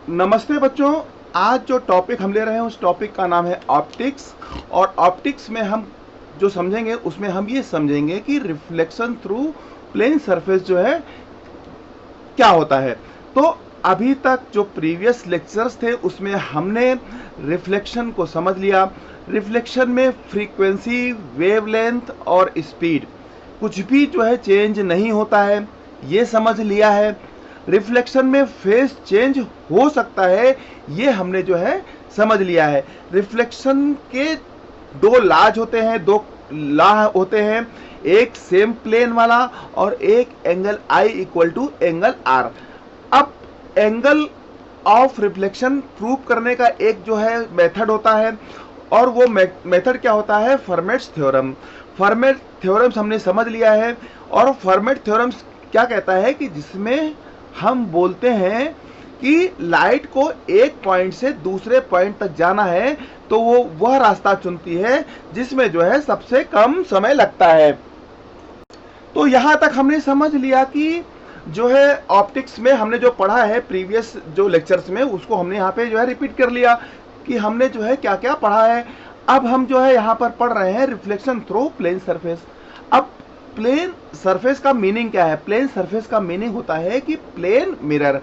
नमस्ते बच्चों। आज जो टॉपिक हम ले रहे हैं उस टॉपिक का नाम है ऑप्टिक्स। और ऑप्टिक्स में हम जो समझेंगे उसमें हम ये समझेंगे कि रिफ्लेक्शन थ्रू प्लेन सरफेस जो है क्या होता है। तो अभी तक जो प्रीवियस लेक्चर्स थे उसमें हमने रिफ्लेक्शन को समझ लिया। रिफ्लेक्शन में फ्रीक्वेंसी, वेवलेंथ और स्पीड कुछ भी जो है चेंज नहीं होता है, ये समझ लिया है। रिफ्लेक्शन में फेज चेंज हो सकता है, ये हमने जो है समझ लिया है। रिफ्लेक्शन के दो लाज होते हैं, दो ला होते हैं, एक सेम प्लेन वाला और एक angle i equal to angle r. अब एंगल ऑफ रिफ्लेक्शन प्रूव करने का एक जो है मेथड होता है, और वो मेथड क्या होता है? Formats theorem. फर्मेट थ्योरम्स हमने समझ लिया है। और फर्मेट थ्योरम्स क्या कहता है कि जिसमें हम बोलते हैं कि लाइट को एक पॉइंट से दूसरे पॉइंट तक जाना है तो वो वह रास्ता चुनती है जिसमें जो है सबसे कम समय लगता है। तो यहां तक हमने समझ लिया कि जो है ऑप्टिक्स में हमने जो पढ़ा है प्रीवियस जो लेक्चर्स में, उसको हमने यहाँ पे जो है रिपीट कर लिया कि हमने जो है क्या क्या पढ़ा है। अब हम जो है यहाँ पर पढ़ रहे हैं रिफ्लेक्शन थ्रू प्लेन सरफेस। अब प्लेन सरफेस का मीनिंग क्या है? प्लेन सरफेस का मीनिंग होता है कि प्लेन मिरर।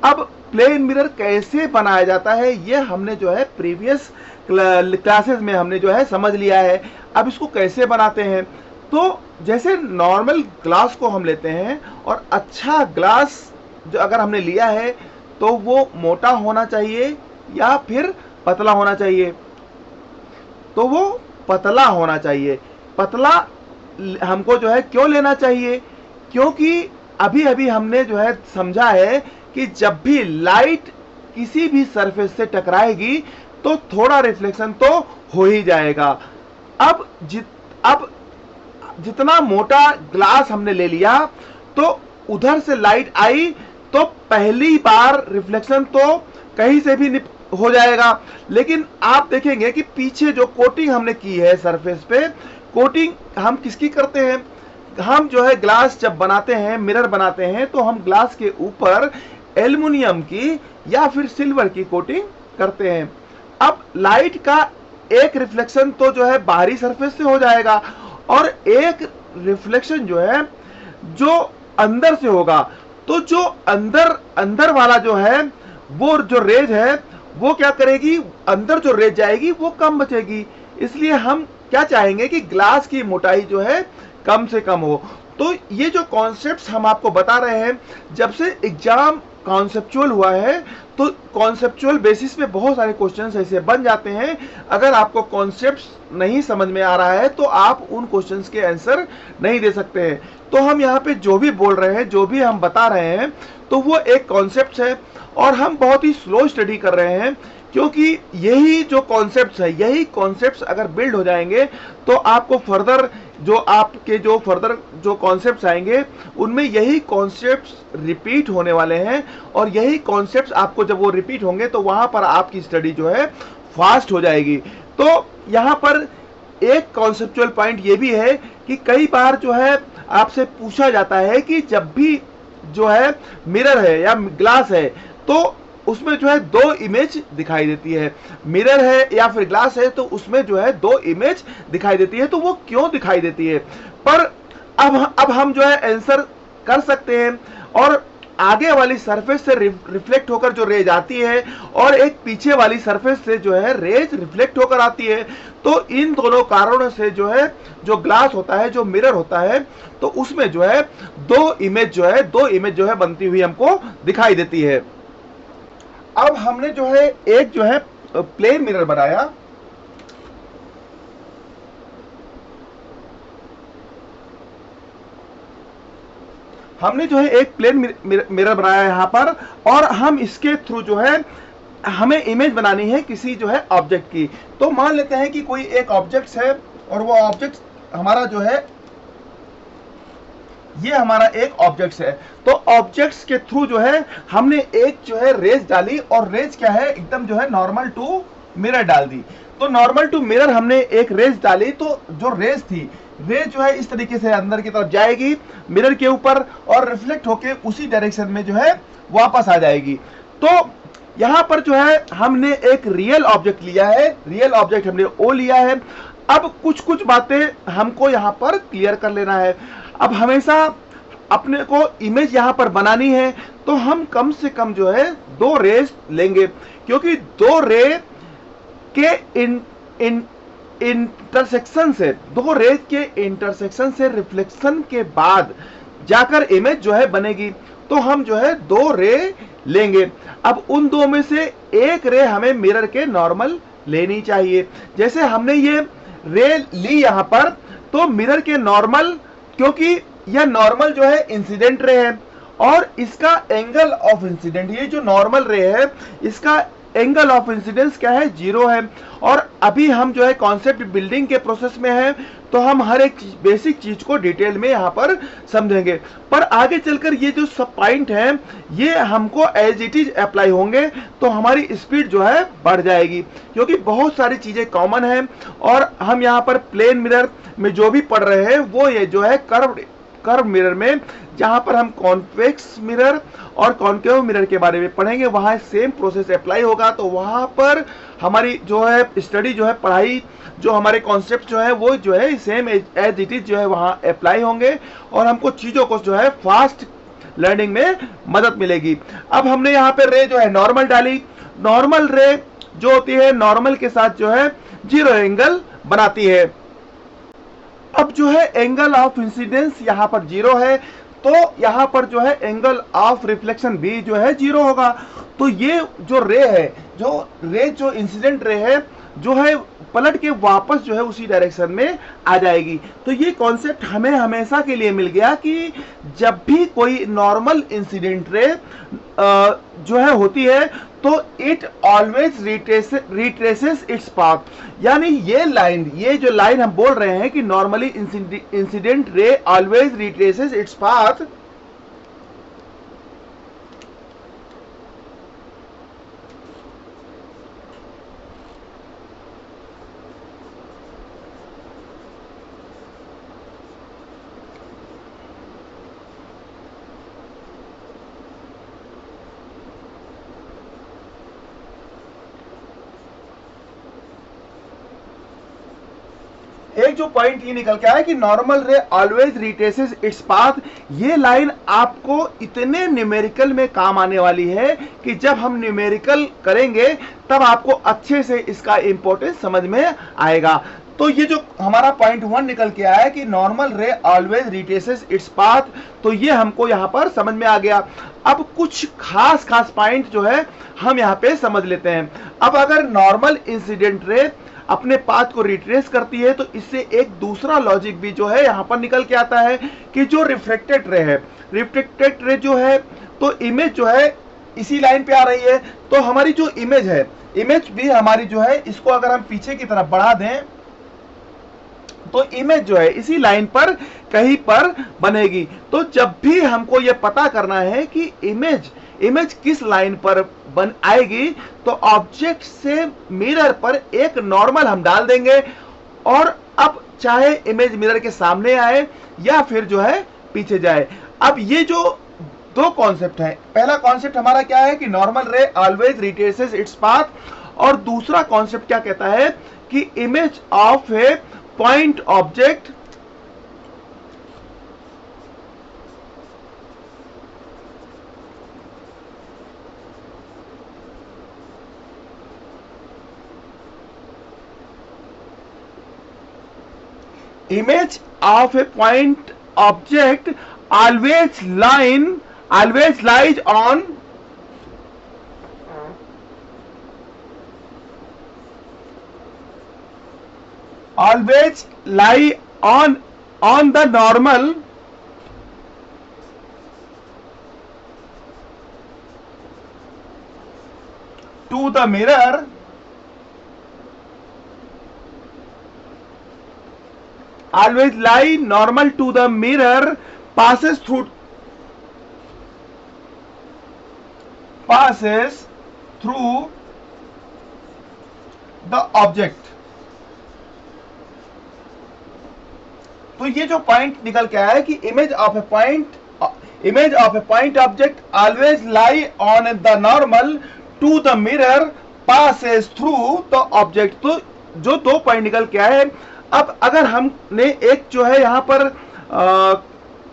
अब प्लेन मिरर कैसे बनाया जाता है ये हमने जो है प्रीवियस क्लासेस में हमने जो है समझ लिया है। अब इसको कैसे बनाते हैं? तो जैसे नॉर्मल ग्लास को हम लेते हैं, और अच्छा ग्लास जो अगर हमने लिया है तो वो मोटा होना चाहिए या फिर पतला होना चाहिए? तो वो पतला होना चाहिए। पतला हमको जो है क्यों लेना चाहिए? क्योंकि अभी अभी हमने जो है समझा है कि जब भी लाइट किसी भी सरफेस से टकराएगी तो थोड़ा रिफ्लेक्शन तो हो ही जाएगा। अब जितना मोटा ग्लास हमने ले लिया तो उधर से लाइट आई तो पहली बार रिफ्लेक्शन तो कहीं से भी हो जाएगा। लेकिन आप देखेंगे कि पीछे जो कोटिंग हमने की है सरफेस पे, कोटिंग हम किसकी करते हैं? हम जो है ग्लास जब बनाते हैं, मिरर बनाते हैं, तो हम ग्लास के ऊपर एल्युमिनियम की या फिर सिल्वर की कोटिंग करते हैं। अब लाइट का एक रिफ्लेक्शन तो जो है बाहरी सरफेस से हो जाएगा और एक रिफ्लेक्शन जो है जो अंदर से होगा। तो जो अंदर वाला जो है वो जो रेज है वो क्या करेगी? अंदर जो रेज जाएगी वो कम बचेगी। इसलिए हम क्या चाहेंगे कि ग्लास की मोटाई जो है कम से कम हो। तो ये जो कॉन्सेप्ट्स हम आपको बता रहे हैं, जब से एग्जाम कॉन्सेप्चुअल हुआ है तो कॉन्सेप्चुअल बेसिस पे बहुत सारे क्वेश्चंस ऐसे बन जाते हैं। अगर आपको कॉन्सेप्ट्स नहीं समझ में आ रहा है तो आप उन क्वेश्चंस के आंसर नहीं दे सकते हैं। तो हम यहाँ पे जो भी बोल रहे हैं, जो भी हम बता रहे हैं, तो वो एक कॉन्सेप्ट है और हम बहुत ही स्लो स्टडी कर रहे हैं, क्योंकि यही जो कॉन्सेप्ट्स है, यही कॉन्सेप्ट्स अगर बिल्ड हो जाएंगे तो आपको फर्दर जो कॉन्सेप्ट्स आएंगे उनमें यही कॉन्सेप्ट्स रिपीट होने वाले हैं। और यही कॉन्सेप्ट्स आपको जब वो रिपीट होंगे तो वहां पर आपकी स्टडी जो है फास्ट हो जाएगी। तो यहाँ पर एक कॉन्सेप्चुअल पॉइंट ये भी है कि कई बार जो है आपसे पूछा जाता है कि जब भी जो है मिरर है या ग्लास है तो उसमें जो है दो इमेज दिखाई देती है। मिरर है या फिर ग्लास है तो उसमें जो है दो इमेज दिखाई देती है। तो वो क्यों दिखाई देती है? पर अब हम जो है आंसर कर सकते हैं। और आगे वाली सरफेस से रिफ्लेक्ट होकर जो रेज आती है और एक पीछे वाली सरफेस से जो है रेज रिफ्लेक्ट होकर आती है। तो इन दोनों कारणों से जो है जो ग्लास होता है, जो मिरर होता है, तो उसमें जो है दो इमेज जो है बनती हुई हमको दिखाई देती है। अब हमने जो है एक जो है प्लेन मिरर बनाया। हमने जो है एक प्लेन मिरर बनाया यहाँ पर, और हम इसके थ्रू जो है हमें इमेज बनानी है किसी जो है ऑब्जेक्ट की। तो मान लेते हैं कि कोई एक ऑब्जेक्ट है और वो ऑब्जेक्ट हमारा जो है ये हमारा एक ऑब्जेक्ट है। तो ऑब्जेक्ट्स के थ्रू जो है हमने एक जो है रेज डाली, और रेज क्या है? एकदम जो है नॉर्मल टू मिरर डाल दी। तो नॉर्मल टू मिरर हमने एक रेज डाली, तो जो रेज थी, रेज जो है इस तरीके से अंदर की तरफ जाएगी मिरर के ऊपर और रिफ्लेक्ट होके उसी डायरेक्शन में जो है वापस आ जाएगी। तो यहाँ पर जो है हमने एक रियल ऑब्जेक्ट लिया है, रियल ऑब्जेक्ट हमने ओ लिया है। अब कुछ कुछ बातें हमको यहाँ पर क्लियर कर लेना है। अब हमेशा अपने को इमेज यहाँ पर बनानी है तो हम कम से कम जो है 2 रेज लेंगे, क्योंकि 2 रे के इंटरसेक्शन से, 2 रेज के इंटरसेक्शन से रिफ्लेक्शन के बाद जाकर इमेज जो है बनेगी। तो हम जो है 2 रे लेंगे। अब उन 2 में से एक रे हमें मिरर के नॉर्मल लेनी चाहिए। जैसे हमने ये रे ली यहाँ पर, तो मिरर के नॉर्मल, क्योंकि यह नॉर्मल जो है इंसिडेंट रे है और इसका एंगल ऑफ इंसिडेंट, ये जो नॉर्मल रे है इसका एंगल ऑफ इंसिडेंस क्या है, 0 है। और अभी हम जो है कॉन्सेप्ट बिल्डिंग के प्रोसेस में है, तो हम हर एक बेसिक चीज को डिटेल में यहाँ पर समझेंगे। पर आगे चलकर ये जो सब पॉइंट है ये हमको एज इट इज अप्लाई होंगे, तो हमारी स्पीड जो है बढ़ जाएगी, क्योंकि बहुत सारी चीजें कॉमन है। और हम यहाँ पर प्लेन मिरर में जो भी पढ़ रहे हैं वो ये जो है कर्व मिरर में, जहां पर हम कॉन्वेक्स मिरर और कॉन्केव मिरर के बारे में पढ़ेंगे, वहां सेम प्रोसेस अप्लाई होगा। तो वहां पर हमारी जो है स्टडी जो है, पढ़ाई जो हमारे कॉन्सेप्ट जो है वो जो है सेम एज इट इज जो है वहां अप्लाई होंगे और हमको चीजों को जो है फास्ट लर्निंग में मदद मिलेगी। अब हमने यहाँ पे रे जो है नॉर्मल डाली। नॉर्मल रे जो होती है नॉर्मल के साथ जो है 0 एंगल बनाती है। अब जो है एंगल ऑफ इंसिडेंस यहाँ पर 0 है, तो यहाँ पर जो है एंगल ऑफ रिफ्लेक्शन भी जो है 0 होगा। तो ये जो रे है, जो इंसिडेंट रे है, जो है पलट के वापस जो है उसी डायरेक्शन में आ जाएगी। तो ये कॉन्सेप्ट हमें हमेशा के लिए मिल गया कि जब भी कोई नॉर्मल इंसिडेंट रे जो है होती है तो it always retraces its path. यानी ये जो लाइन हम बोल रहे हैं कि normally incident ray always retraces its path, एक जो पॉइंट ये निकल के आया कि नॉर्मल रे ऑलवेज रिट्रेसेस इट्स पाथ। ये लाइन आपको इतने न्यूमेरिकल में काम आने वाली है कि जब हम न्यूमेरिकल करेंगे तब आपको अच्छे से इसका इंपॉर्टेंस समझ में आएगा। तो ये जो हमारा पॉइंट 1 निकल के आया है कि नॉर्मल रे ऑलवेज रिट्रेसेस इट्स पाथ, तो ये हमको यहाँ पर समझ में आ गया। अब कुछ खास पॉइंट जो है हम यहाँ पे समझ लेते हैं। अब अगर नॉर्मल इंसिडेंट रे अपने पाथ को रिट्रेस करती है तो इससे एक दूसरा लॉजिक भी जो है यहाँ पर निकल के आता है कि जो रिफ्लेक्टेड रे है, रिफ्लेक्टेड रे जो है तो इमेज जो है इसी लाइन पे आ रही है। तो हमारी जो इमेज है, इमेज भी हमारी जो है, इसको अगर हम पीछे की तरफ बढ़ा दें तो इमेज जो है इसी लाइन पर कहीं पर बनेगी। तो जब भी हमको ये पता करना है कि इमेज किस लाइन पर बन आएगी, तो ऑब्जेक्ट से मिरर पर एक नॉर्मल हम डाल देंगे और अब चाहे इमेज मिरर के सामने आए या फिर जो है पीछे जाए। अब ये जो 2 कॉन्सेप्ट है, पहला कॉन्सेप्ट हमारा क्या है कि नॉर्मल रे ऑलवेज रिट्रेसेस इट्स पाथ, और दूसरा कॉन्सेप्ट क्या कहता है कि image of a point object image of a point object always lies on the normal to the mirror always lie normal to the mirror passes through the object। तो ये जो point निकल के आया है कि image of a point object always lie on the normal to the mirror passes through the object. तो जो 2 पॉइंट निकल के आए। अब अगर हमने एक जो है यहाँ पर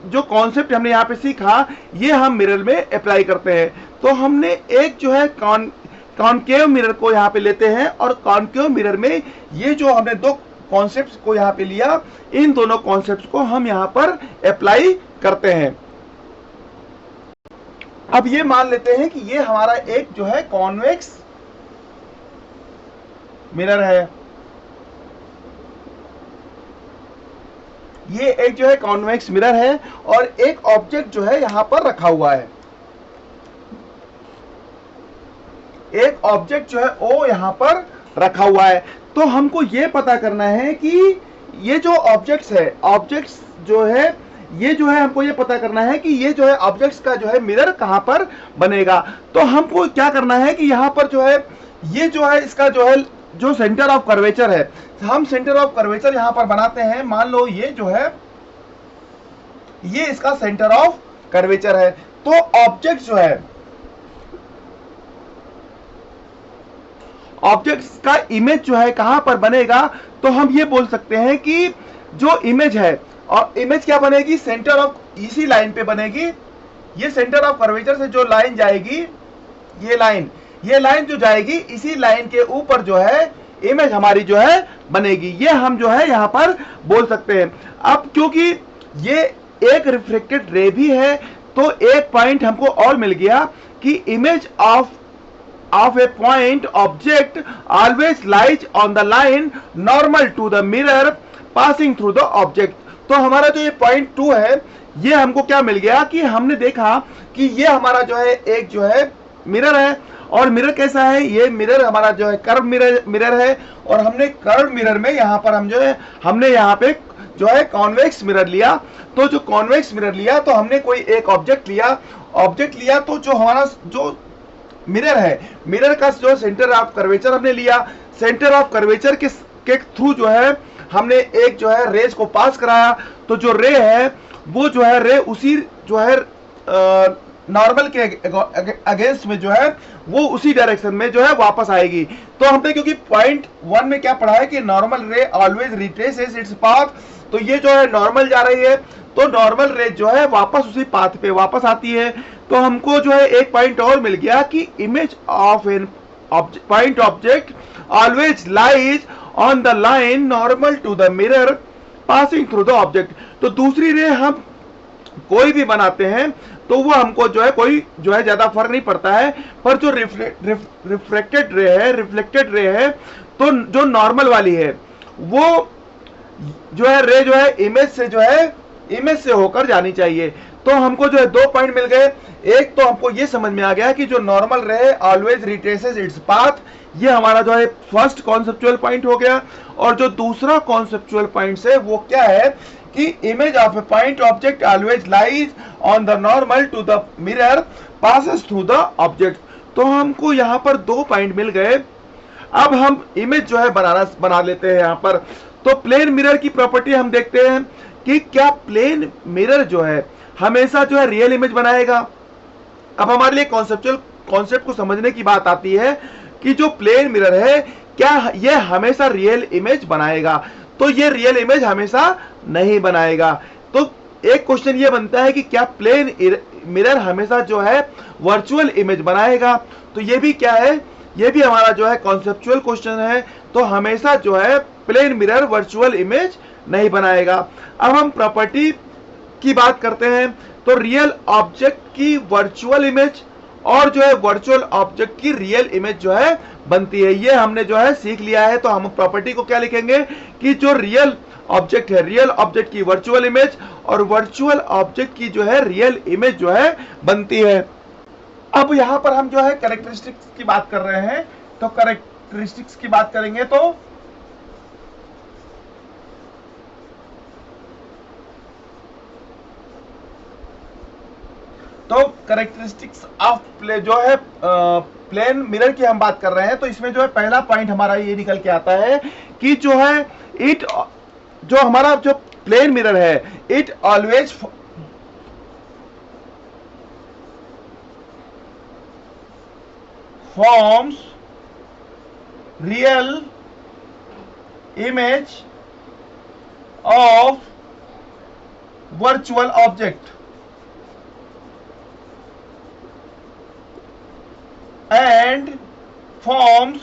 जो कॉन्सेप्ट हमने यहाँ पे सीखा, ये हम मिरर में अप्लाई करते हैं। तो हमने एक जो है कॉनकेव मिरर को यहाँ पे लेते हैं, और कॉनकेव मिरर में ये जो हमने 2 कॉन्सेप्ट्स को यहाँ पे लिया, इन दोनों कॉन्सेप्ट्स को हम यहाँ पर अप्लाई करते हैं। अब ये मान लेते हैं कि ये हमारा एक जो है कॉन्वेक्स मिरर है, ये एक जो है कॉन्वेक्स मिरर है, और एक ऑब्जेक्ट जो है यहां पर रखा हुआ है, एक ऑब्जेक्ट जो है ओ यहां पर रखा हुआ है। तो हमको ये पता करना है कि ये जो ऑब्जेक्ट्स है, ऑब्जेक्ट्स जो है ये जो है हमको ये पता करना है कि ये जो है ऑब्जेक्ट्स का जो है मिरर कहां पर बनेगा। तो हमको क्या करना है कि यहां पर जो है ये जो है इसका जो है जो सेंटर ऑफ कर्वेचर है, हम सेंटर ऑफ कर्वेचर यहां पर बनाते हैं। मान लो ये जो है ये इसका सेंटर ऑफ कर्वेचर है। तो ऑब्जेक्ट जो है, ऑब्जेक्ट्स का इमेज जो है कहां पर बनेगा, तो हम ये बोल सकते हैं कि जो इमेज है, और इमेज क्या बनेगी, सेंटर ऑफ इसी लाइन पे बनेगी। ये सेंटर ऑफ कर्वेचर से जो लाइन जाएगी, ये लाइन जो जाएगी, इसी लाइन के ऊपर जो है इमेज हमारी जो है बनेगी। ये हम जो है यहां पर बोल सकते हैं। अब क्योंकि ये एक रिफ्लेक्टेड रे भी है, तो एक पॉइंट हमको और मिल गया कि image of a point object always lies on the line normal to the mirror passing through the object। तो हमारा जो ये पॉइंट 2 है, ये हमको क्या मिल गया कि हमने देखा कि ये हमारा जो है एक जो है मिरर है, और मिरर कैसा है, ये मिरर हमारा जो है कर्व मिरर है, और हमने कर्व मिरर में यहाँ पर हम जो है हमने यहाँ पे जो है कॉन्वेक्स मिरर लिया। तो जो कॉन्वेक्स मिरर लिया, तो हमने कोई एक ऑब्जेक्ट लिया, तो जो हमारा जो मिरर है, मिरर का जो सेंटर ऑफ कर्वेचर हमने लिया, सेंटर ऑफ कर्वेचर के थ्रू जो है हमने एक जो है रेज को पास कराया। तो जो रे है वो जो है रे उसी जो है नॉर्मल के अगेंस्ट में जो है वो उसी डायरेक्शन में जो है वापस आएगी। तो हमने क्योंकि पॉइंट 1 में क्या पढ़ा है कि नॉर्मल रे ऑलवेज रिट्रेसेस इट्स पाथ, तो ये जो है नॉर्मल जा रही है, तो नॉर्मल रे जो है वापस उसी पाथ पे वापस आती है। तो हमको जो है एक पॉइंट और मिल गया कि image of an point object always lies on the line normal to the mirror passing through the object. तो दूसरी रे हम कोई भी बनाते हैं तो वो हमको जो है कोई जो है ज्यादा फर्क नहीं पड़ता है, पर जो रिफ्लेक्टेड रे है, तो जो नॉर्मल वाली है वो जो है रे जो है इमेज से होकर जानी चाहिए। तो हमको जो है 2 पॉइंट मिल गए। एक तो हमको ये समझ में आ गया कि जो नॉर्मल रे ऑलवेज रिट्रेसेस इट्स पाथ, ये हमारा जो है फर्स्ट कॉन्सेप्चुअल पॉइंट हो गया। और जो दूसरा कॉन्सेप्चुअल पॉइंट है वो क्या है कि image of a point object always lies on the normal to the mirror passes through the object. तो हमको यहाँ पर 2 पॉइंट मिल गए। अब हम इमेज जो है बना लेते हैं यहाँ पर। तो प्लेन मिरर की प्रॉपर्टी हम देखते हैं कि क्या प्लेन मिरर जो है हमेशा जो है रियल इमेज बनाएगा। अब हमारे लिए कॉन्सेप्ट को समझने की बात आती है कि जो प्लेन मिरर है क्या ये हमेशा रियल इमेज बनाएगा, तो ये रियल इमेज हमेशा नहीं बनाएगा। तो एक क्वेश्चन ये बनता है कि क्या प्लेन मिरर हमेशा जो है वर्चुअल इमेज बनाएगा। तो ये भी क्या है, ये भी हमारा जो है कॉन्सेप्चुअल क्वेश्चन है। तो हमेशा जो है प्लेन मिरर वर्चुअल इमेज नहीं बनाएगा। अब हम प्रॉपर्टी की बात करते हैं। तो रियल ऑब्जेक्ट की वर्चुअल इमेज और जो है वर्चुअल ऑब्जेक्ट की रियल इमेज जो है बनती है, ये हमने जो है सीख लिया है। तो हम प्रॉपर्टी को क्या लिखेंगे कि जो रियल ऑब्जेक्ट है, रियल ऑब्जेक्ट की वर्चुअल इमेज और वर्चुअल ऑब्जेक्ट की जो है रियल इमेज जो है बनती है। अब यहां पर हम जो है कैरेक्टरिस्टिक्स की बात कर रहे हैं। तो कैरेक्टरिस्टिक्स की बात करेंगे तो कैरेक्टरिस्टिक्स ऑफ जो है प्लेन मिरर की हम बात कर रहे हैं। तो इसमें जो है पहला पॉइंट हमारा ये निकल के आता है कि जो है जो हमारा जो प्लेन मिरर है it always forms real image of virtual object and forms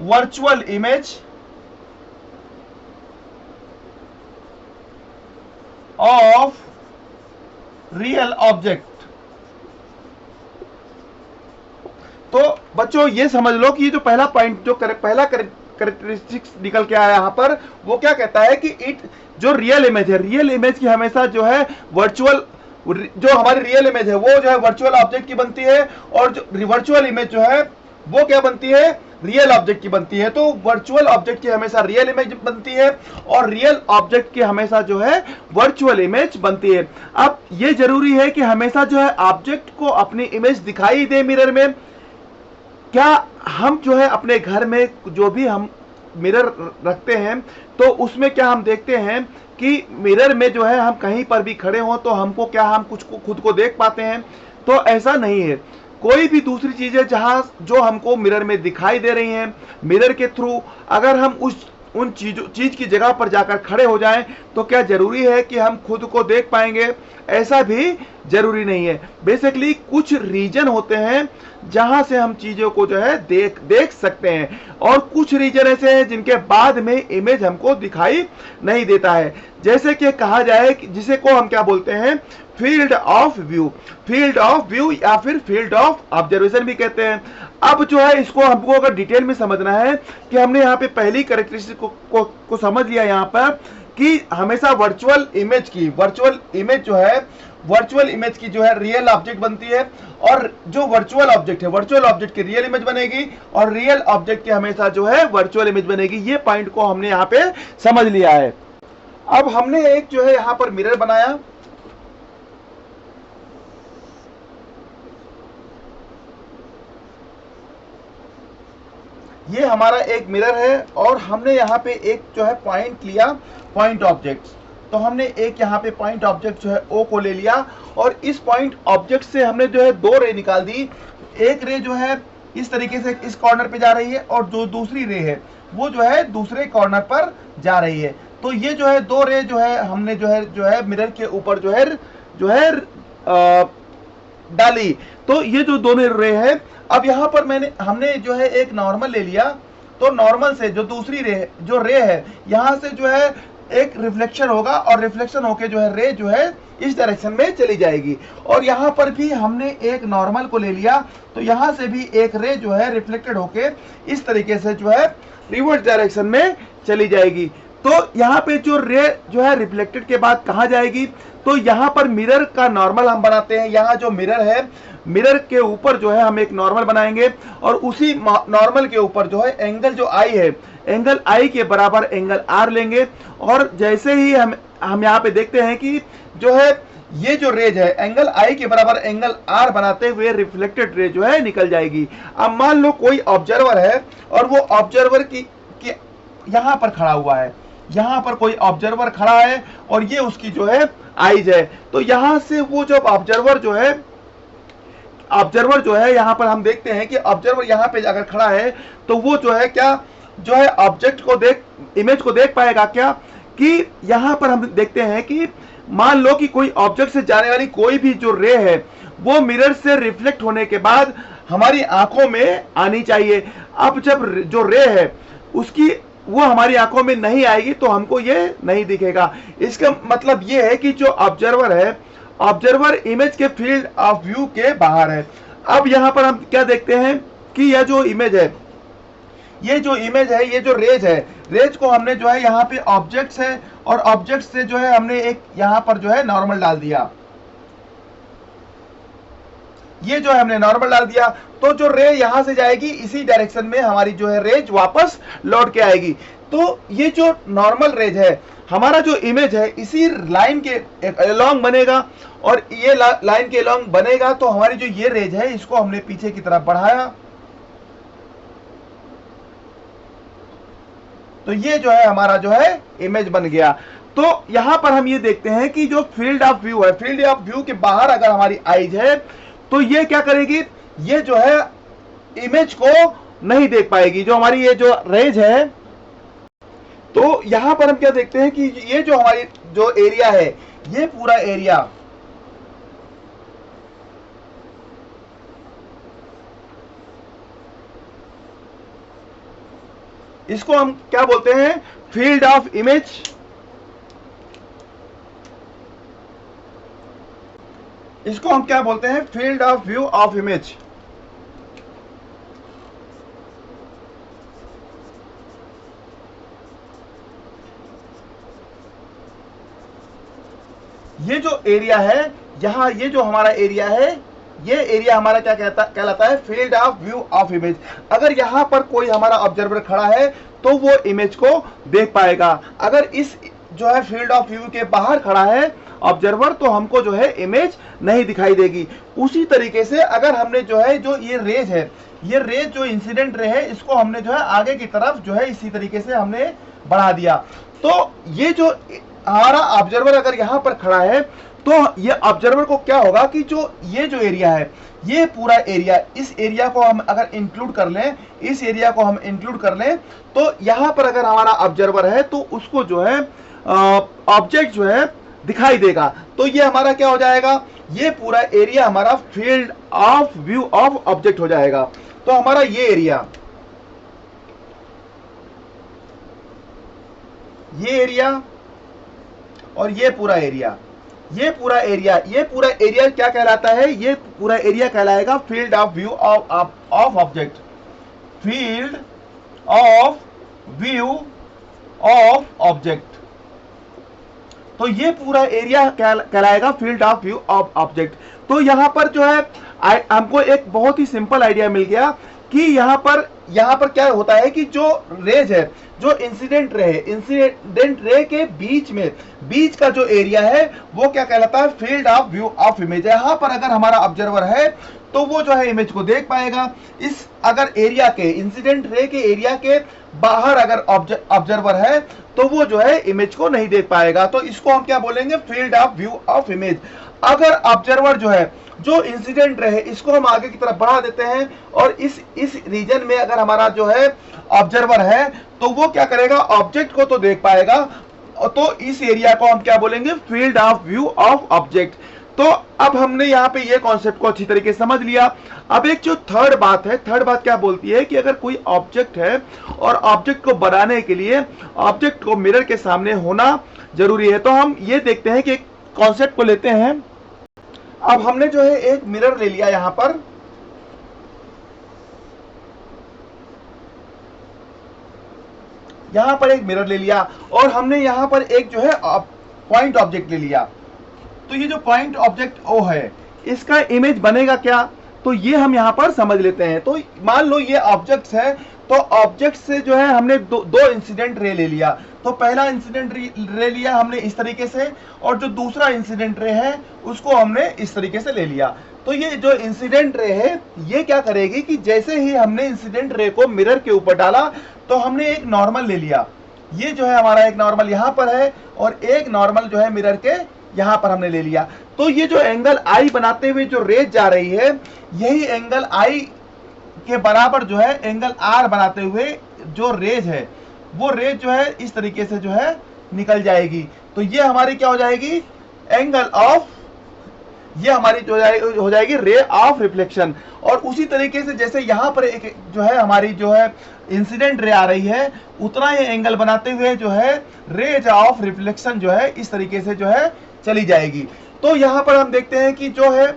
virtual image of real object। तो बच्चों ये समझ लो कि ये जो पहला पॉइंट जो पहला कैरेक्टरिस्टिक्स निकल के आया यहां पर, वो क्या कहता है कि इट जो रियल इमेज है, रियल इमेज की हमेशा जो है वर्चुअल, जो हमारी रियल इमेज है वो जो है वर्चुअल ऑब्जेक्ट की बनती है, और जो वर्चुअल इमेज जो है वो क्या बनती है, रियल ऑब्जेक्ट की बनती है। तो वर्चुअल ऑब्जेक्ट की हमेशा रियल इमेज बनती है और रियल ऑब्जेक्ट की हमेशा जो है वर्चुअल इमेज बनती है। अब ये जरूरी है कि हमेशा जो है ऑब्जेक्ट को अपनी इमेज दिखाई दे मिरर में। क्या हम जो है अपने घर में जो भी हम मिरर रखते हैं तो उसमें क्या हम देखते हैं कि मिरर में जो है हम कहीं पर भी खड़े हों तो हमको क्या हम कुछ को खुद को देख पाते हैं? तो ऐसा नहीं है। कोई भी दूसरी चीजें जहां जो हमको मिरर में दिखाई दे रही हैं, मिरर के थ्रू अगर हम उन चीज की जगह पर जाकर खड़े हो जाएं तो क्या जरूरी है कि हम खुद को देख पाएंगे? ऐसा भी जरूरी नहीं है। बेसिकली कुछ रीजन होते हैं जहां से हम चीजों को जो है देख सकते हैं, और कुछ रीजन ऐसे हैं जिनके बाद में इमेज हमको दिखाई नहीं देता है। जैसे कि कहा जाए जिसे को हम क्या बोलते हैं, field of view, field of view या फिर फील्ड ऑफ ऑब्जर्वेशन भी कहते हैं। अब जो है इसको हमको अगर डिटेल में समझना है कि हमने यहाँ पे पहली कैरेक्टरिस्टिक को समझ लिया यहाँ पर कि हमेशा वर्चुअल इमेज की जो है रियल ऑब्जेक्ट बनती है, और जो वर्चुअल ऑब्जेक्ट है वर्चुअल ऑब्जेक्ट की रियल इमेज बनेगी और रियल ऑब्जेक्ट की हमेशा जो है वर्चुअल इमेज बनेगी। ये पॉइंट को हमने यहाँ पे समझ लिया है। अब हमने एक जो है यहाँ पर मिरर बनाया, ये हमारा एक मिरर है और हमने यहाँ पे एक जो है पॉइंट लिया, पॉइंट ऑब्जेक्ट। तो हमने एक यहाँ पे पॉइंट ऑब्जेक्ट जो है ओ को ले लिया और इस पॉइंट ऑब्जेक्ट से हमने जो है दो रे निकाल दी। एक रे जो है इस तरीके से इस कॉर्नर पे जा रही है और जो दूसरी रे है वो जो है दूसरे कॉर्नर पर जा रही है। तो ये जो है दो रे जो है हमने जो है मिरर के ऊपर जो है डाली। तो ये जो दोनों रे है, अब यहाँ पर हमने जो है एक नॉर्मल ले लिया। तो नॉर्मल से जो दूसरी रे है यहाँ से जो है एक रिफ्लेक्शन होगा और रिफ्लेक्शन होके जो है रे जो है इस डायरेक्शन में चली जाएगी। और यहाँ पर भी हमने एक नॉर्मल को ले लिया, तो यहाँ से भी एक रे जो है रिफ्लेक्टेड होके इस तरीके से जो है रिवर्स डायरेक्शन में चली जाएगी। तो यहाँ पे जो रे जो है रिफ्लेक्टेड के बाद कहाँ जाएगी? तो यहाँ पर मिरर का नॉर्मल हम बनाते हैं। यहाँ जो मिरर है, मिरर के ऊपर जो है हम एक नॉर्मल बनाएंगे और उसी नॉर्मल के ऊपर जो है एंगल जो आई है, एंगल आई के बराबर एंगल आर लेंगे। और जैसे ही हम यहाँ पे देखते हैं कि जो है ये जो रेज है एंगल आई के बराबर एंगल आर बनाते हुए रिफ्लेक्टेड रे जो है निकल जाएगी। अब मान लो कोई ऑब्जर्वर है और वो ऑब्जर्वर की यहाँ पर खड़ा हुआ है, यहाँ पर कोई ऑब्जर्वर खड़ा है और ये उसकी जो है आईज है। तो यहाँ से वो जब ऑब्जर्वर जो है यहाँ पर हम देखते हैं कि ऑब्जर्वर यहाँ पे अगर खड़ा है तो वो जो है क्या जो है ऑब्जेक्ट को इमेज को देख पाएगा क्या? कि यहाँ पर हम देखते हैं कि मान लो कि कोई ऑब्जेक्ट से जाने वाली कोई भी जो रे है वो मिरर से रिफ्लेक्ट होने के बाद हमारी आंखों में आनी चाहिए। अब जब जो रे है उसकी वो हमारी आंखों में नहीं आएगी तो हमको ये नहीं दिखेगा। इसका मतलब ये है कि जो ऑब्जर्वर है, ऑब्जर्वर इमेज के फील्ड ऑफ व्यू के बाहर है। अब यहाँ पर हम क्या देखते हैं कि यह जो इमेज है, ये जो रेज है, रेज को हमने जो है यहाँ पे ऑब्जेक्ट्स है और ऑब्जेक्ट से जो है हमने एक यहाँ पर जो है नॉर्मल डाल दिया। ये जो है हमने नॉर्मल डाल दिया तो जो रे यहां से जाएगी इसी डायरेक्शन में हमारी जो है रेज वापस लौट के आएगी। तो ये जो नॉर्मल रेज है, हमारा जो इमेज है इसी लाइन के अलोंग बनेगा और ये लाइन के अलोंग बनेगा। तो हमारी जो ये रेज है इसको हमने पीछे की तरफ बढ़ाया, तो ये जो है हमारा जो है इमेज बन गया। तो यहां पर हम ये देखते हैं कि जो फील्ड ऑफ व्यू है, फील्ड ऑफ व्यू के बाहर अगर हमारी आईज है तो ये क्या करेगी, ये जो है इमेज को नहीं देख पाएगी, जो हमारी ये जो रेज है। तो यहां पर हम क्या देखते हैं कि ये जो हमारी जो एरिया है, ये पूरा एरिया इसको हम क्या बोलते हैं, फील्ड ऑफ इमेज। इसको हम क्या बोलते हैं, field of view of image. ये जो एरिया है, यहां ये जो हमारा एरिया है, ये एरिया हमारा क्या कहलाता है, field of view of image. अगर यहां पर कोई हमारा ऑब्जर्वर खड़ा है तो वो इमेज को देख पाएगा। अगर इस जो है फील्ड ऑफ व्यू के बाहर खड़ा है ऑब्जर्वर, तो हमको जो है इमेज नहीं दिखाई देगी। उसी तरीके से अगर हमने जो है जो ये रेज है, ये रेज जो इंसिडेंट रे है, इसको हमने जो है आगे की तरफ जो है इसी तरीके से हमने बढ़ा दिया। तो ये जो हमारा ऑब्जर्वर अगर यहां पर खड़ा है, तो ये ऑब्जर्वर को क्या होगा कि जो ये जो एरिया है, ये पूरा एरिया, इस एरिया को हम अगर इंक्लूड कर लें, इस एरिया को हम इंक्लूड कर लें, तो यहां पर अगर हमारा ऑब्जर्वर है तो उसको जो है ऑब्जेक्ट जो है दिखाई देगा। तो ये हमारा क्या हो जाएगा, ये पूरा एरिया हमारा field of view of object हो जाएगा। तो हमारा ये एरिया, ये एरिया और ये पूरा एरिया, ये पूरा एरिया क्या कहलाता है, ये पूरा एरिया कहलाएगा field of view of object, field of view of object. तो ये पूरा एरिया कहलाएगा field of view of object. तो यहां पर जो है हमको एक बहुत ही सिंपल आइडिया मिल गया कि यहां पर क्या होता है कि जो रेज है, जो इंसिडेंट रे के बीच का जो एरिया है, वो क्या कहलाता है, field of view of image. यहां पर अगर हमारा ऑब्जर्वर है तो वो जो है इमेज को देख पाएगा। इस अगर एरिया के, इंसिडेंट रे के एरिया के बाहर अगर ऑब्जर्वर है तो वो जो है इमेज को नहीं देख पाएगा। तो इसको हम क्या बोलेंगे, field of view of image. अगर ऑब्जर्वर जो है, जो इंसिडेंट रे है, इसको हम आगे की तरफ बढ़ा देते हैं और इस रीजन में अगर हमारा जो है ऑब्जर्वर है, तो वो क्या करेगा, ऑब्जेक्ट को तो देख पाएगा। तो इस एरिया को हम क्या बोलेंगे, field of view of object. तो अब हमने यहाँ पे ये कॉन्सेप्ट को अच्छी तरीके से समझ लिया। अब एक जो थर्ड बात है, थर्ड बात क्या बोलती है कि अगर कोई ऑब्जेक्ट है और ऑब्जेक्ट को बनाने के लिए ऑब्जेक्ट को मिरर के सामने होना जरूरी है। तो हम ये देखते हैं कि एक कॉन्सेप्ट को लेते हैं। अब हमने जो है एक मिरर ले लिया, यहां पर एक मिरर ले लिया और हमने यहां पर एक जो है पॉइंट ऑब्जेक्ट ले लिया। तो ये जो पॉइंट ऑब्जेक्ट ओ है, इसका इमेज बनेगा क्या, तो ये हम यहां पर समझ लेते हैं। तो मान लो ये ऑब्जेक्ट्स है, तो ऑब्जेक्ट से जो है हमने दो इंसिडेंट रे ले लिया। तो पहला इंसिडेंट रे लिया हमने इस तरीके से, और जो दूसरा इंसिडेंट रे है उसको हमने इस तरीके से ले लिया। तो ये जो इंसिडेंट रे है, ये क्या करेगी कि जैसे ही हमने इंसिडेंट रे को मिरर के ऊपर डाला, तो हमने एक नॉर्मल ले लिया। ये जो है हमारा एक नॉर्मल यहां पर है और एक नॉर्मल जो है मिरर के यहां पर हमने ले लिया। तो ये जो एंगल आई बनाते हुए जो रेज जा रही है, यही एंगल आई के बराबर जो है एंगल आर बनाते हुए जो रेज है, वो रेज जो है इस तरीके से जो है निकल जाएगी। तो ये हमारी क्या हो जाएगी, एंगल ऑफ, ये हमारी जो हो जाएगी रे ऑफ रिफ्लेक्शन। और उसी तरीके से जैसे यहां पर एक जो है हमारी जो है इंसिडेंट रे आ रही है, उतना ही एंगल बनाते हुए जो है रेज ऑफ रिफ्लेक्शन जो है इस तरीके से जो है चली जाएगी। तो यहां पर हम देखते हैं कि जो है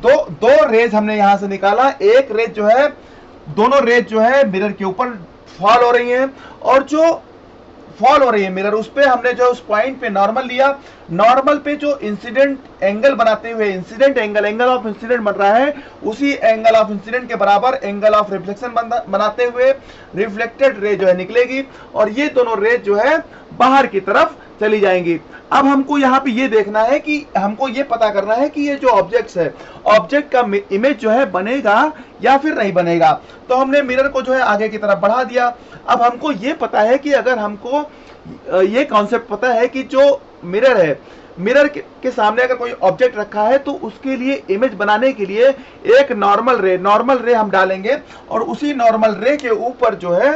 दो रेज हमने यहां से निकाला। एक रेज जो है, दोनों रेज जो है मिरर के ऊपर फॉल हो रही हैं, और जो फॉल हो रही है मिरर, उस पे हमने जो उस पॉइंट पे नॉर्मल लिया। नॉर्मल पे जो इंसिडेंट एंगल बनाते हुए इंसिडेंट एंगल ऑफ इंसिडेंट बन रहा है, उसी एंगल ऑफ इंसिडेंट के बराबर एंगल ऑफ रिफ्लेक्शन बनाते हुए रिफ्लेक्टेड रे जो है निकलेगी, और ये दोनों रेज जो है बाहर की तरफ चली जाएंगी। अब हमको यहाँ पे ये देखना है कि हमको ये पता करना है कि ये जो ऑब्जेक्ट्स है, ऑब्जेक्ट का इमेज जो है बनेगा या फिर नहीं बनेगा। तो हमने मिरर को जो है आगे की तरफ बढ़ा दिया। अब हमको ये पता है कि अगर हमको ये कॉन्सेप्ट पता है कि जो मिरर है मिरर के सामने अगर कोई ऑब्जेक्ट रखा है तो उसके लिए इमेज बनाने के लिए एक नॉर्मल रे हम डालेंगे और उसी नॉर्मल रे के ऊपर जो है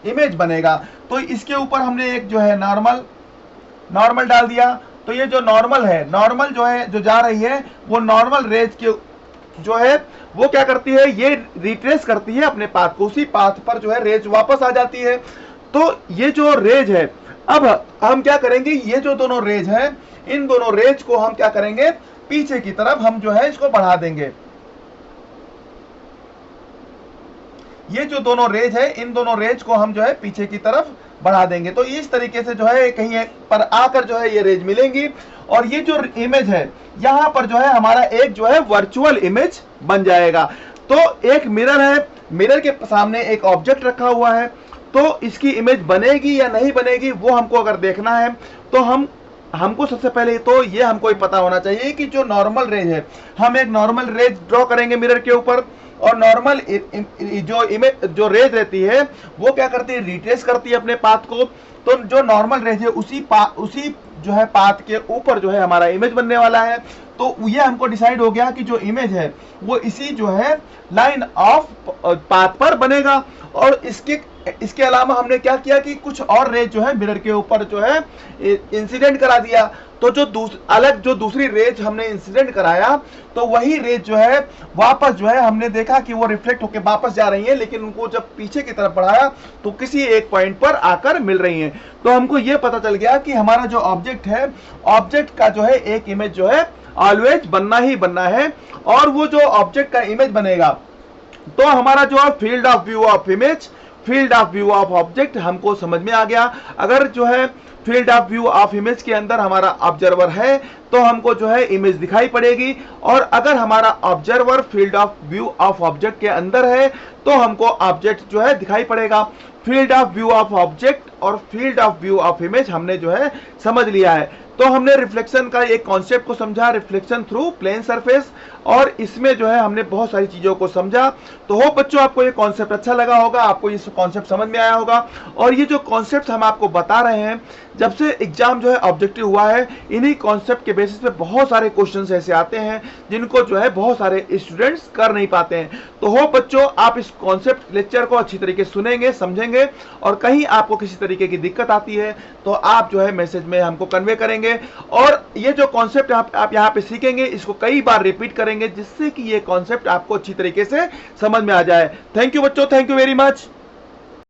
इमेज बनेगा। तो इसके ऊपर हमने एक जो है नॉर्मल डाल दिया। तो ये जो नॉर्मल जो है जो जा रही है वो नॉर्मल रेज के जो है वो क्या करती है, ये रिट्रेस करती है अपने पाथ को, उसी पाथ पर जो है रेज वापस आ जाती है। तो ये जो रेज है, अब हम क्या करेंगे, ये जो दोनों रेज है इन दोनों रेज को हम क्या करेंगे, पीछे की तरफ हम जो है इसको बढ़ा देंगे। ये जो दोनों रेज है इन दोनों रेज को हम जो है पीछे की तरफ बढ़ा देंगे। तो इस तरीके से जो है कहीं पर आकर जो है ये रेज मिलेंगी और ये जो इमेज है यहां पर जो है हमारा एक जो है वर्चुअल इमेज बन जाएगा। तो एक मिरर है, मिरर के सामने एक ऑब्जेक्ट रखा हुआ है, तो इसकी इमेज बनेगी या नहीं बनेगी वो हमको अगर देखना है तो हमको सबसे पहले तो ये हमको पता होना चाहिए कि जो नॉर्मल रेज है, हम एक नॉर्मल रेज ड्रॉ करेंगे मिरर के ऊपर और नॉर्मल जो इमेज जो रेज रहती है वो क्या करती है, रिट्रेस करती है अपने पाथ को। तो जो नॉर्मल रेज है उसी जो है पाथ के ऊपर जो है हमारा इमेज बनने वाला है। तो ये हमको डिसाइड हो गया कि जो इमेज है वो इसी जो है लाइन ऑफ पाथ पर बनेगा। और इसके अलावा हमने क्या किया कि कुछ और रेज जो है मिरर के ऊपर जो है इंसिडेंट करा दिया। तो जो दूसरी रेज हमने इंसिडेंट कराया तो वही रेज जो है वापस जो है हमने देखा कि वो रिफ्लेक्ट होकर वापस जा रही है, लेकिन उनको जब पीछे की तरफ बढ़ाया तो किसी एक पॉइंट पर आकर मिल रही हैं। तो हमको ये पता चल गया कि हमारा जो ऑब्जेक्ट है, ऑब्जेक्ट का जो है एक इमेज जो है ऑलवेज बनना ही बनना है। और वो जो ऑब्जेक्ट का इमेज बनेगा तो हमारा जो है field of view of object हमको समझ में आ गया। अगर जो है field of view of image के अंदर हमारा ऑब्जर्वर है तो हमको जो है इमेज दिखाई पड़ेगी, और अगर हमारा observer field of view of object के अंदर है तो हमको ऑब्जेक्ट जो है दिखाई पड़ेगा। Field of view of object और field of view of image हमने जो है समझ लिया है। तो हमने रिफ्लेक्शन का एक कॉन्सेप्ट को समझा, रिफ्लेक्शन थ्रू प्लेन सरफेस, और इसमें जो है हमने बहुत सारी चीजों को समझा। तो होप बच्चों आपको ये कॉन्सेप्ट अच्छा लगा होगा, आपको ये कॉन्सेप्ट समझ में आया होगा। और ये जो कॉन्सेप्ट हम आपको बता रहे हैं, जब से एग्जाम जो है ऑब्जेक्टिव हुआ है, इन्हीं कॉन्सेप्ट के बेसिस पे बहुत सारे क्वेश्चंस ऐसे आते हैं जिनको जो है बहुत सारे स्टूडेंट्स कर नहीं पाते हैं। तो होप बच्चों आप इस कॉन्सेप्ट लेक्चर को अच्छी तरीके से सुनेंगे, समझेंगे, और कहीं आपको किसी तरीके की दिक्कत आती है तो आप जो है मैसेज में हमको कन्वे करेंगे। और ये जो कॉन्सेप्ट आप यहाँ पे सीखेंगे इसको कई बार रिपीट करेंगे जिससे कि ये कॉन्सेप्ट आपको अच्छी तरीके से समझ में आ जाए। थैंक यू बच्चों, थैंक यू वेरी मच।